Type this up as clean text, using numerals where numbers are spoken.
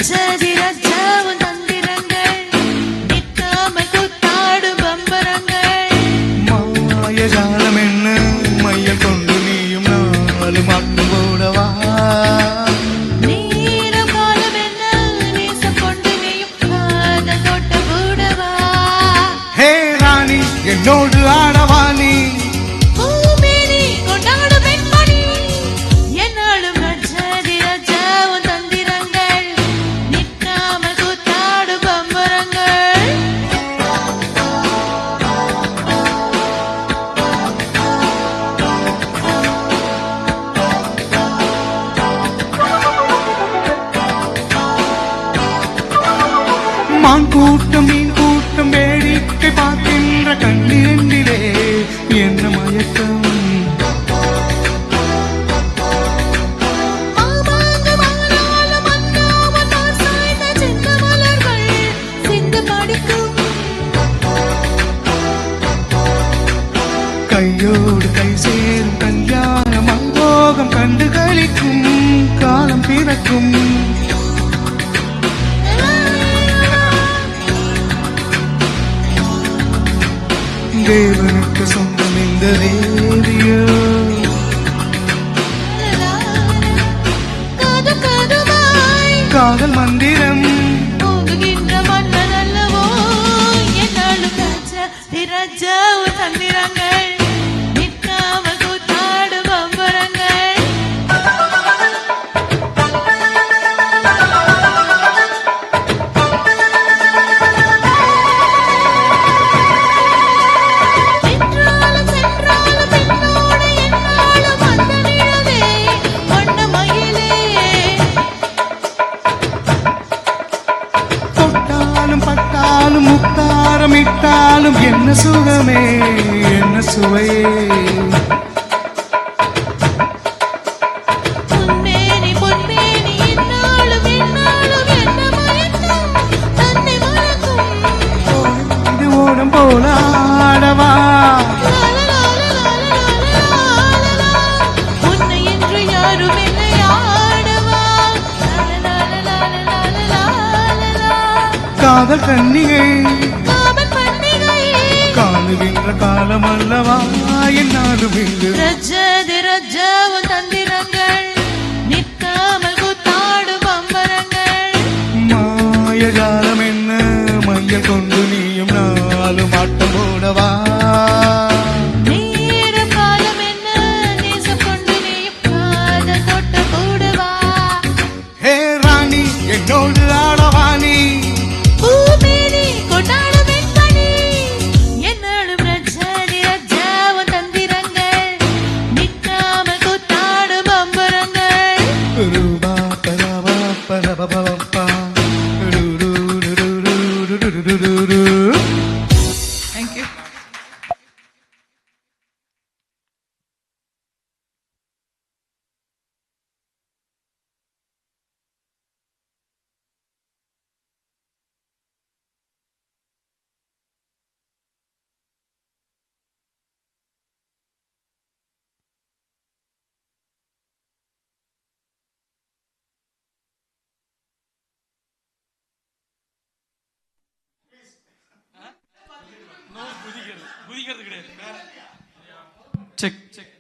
ரஜாவும் தந்திரங்கள் நிற்காமல் கூத்தாடும் பம்பரங்கள் மாயஜாலம் என்ன மையம் கொண்டு நீயும் நாளும் ஆட்டம் போடவா நேரம் காலம் என்ன நேசம் கொண்டு நீயும் காதல் தோட்ட போடவா ஹே ராணி என்னோடு ஆடவாணி மான் கூட்டம் மீன் கூட்டம் வேடிக்கை பார்க்கின்ற கண்ணிரண்டிலே என்ன மயக்கம் கையோடு கை சேரும் கல்யாணம் அங்கோகம் கண்டு கழிக்கும் காலம் பிறக்கும் தேவனுக்கு சொந்தம் இந்த தேவியோ காதல் மந்திரம் போகுகின்ற மன்னன் அல்லவோ என்னாலும் ரஜாவும் தந்திரங்கள் நிற்காமல் கூத்தாடும் பம்பரங்கள் பட்டாலும் முத்தாரம் இட்டாலும் என்ன சுகமே என்ன சுவையே இது ஓடம் போல ஆடவா உன்னை என்று யாரும் என்னை ஆடவா காதல் கண்ணிகை காதல் காணுகின்ற காலம் அல்லவா என்னாலும் இங்கு ரஜாவும் தந்திரங்கள் நிற்காமல் கூத்தாடும் பம்பரங்கள் மாயஜாலம் என்ன மையல் கொண்டு நீயும் நாளும் ஆட்டம் போடவா நேரம் காலம் என்ன நேசம் கொண்டு நீயும் காதல் தோட்ட போடவா ஹே ராணி என்னோடு ஆடவாணி பூமேனி கொண்டாடும் வெண்மணி என்னாலும் ரஜாவும் தந்திரங்கள் நிற்காமல் கூத்தாடும் பம்பரங்கள் ரூபா பரவா பரபபப்பா Thank you. குதிக்கிறது கிடையாது. Check check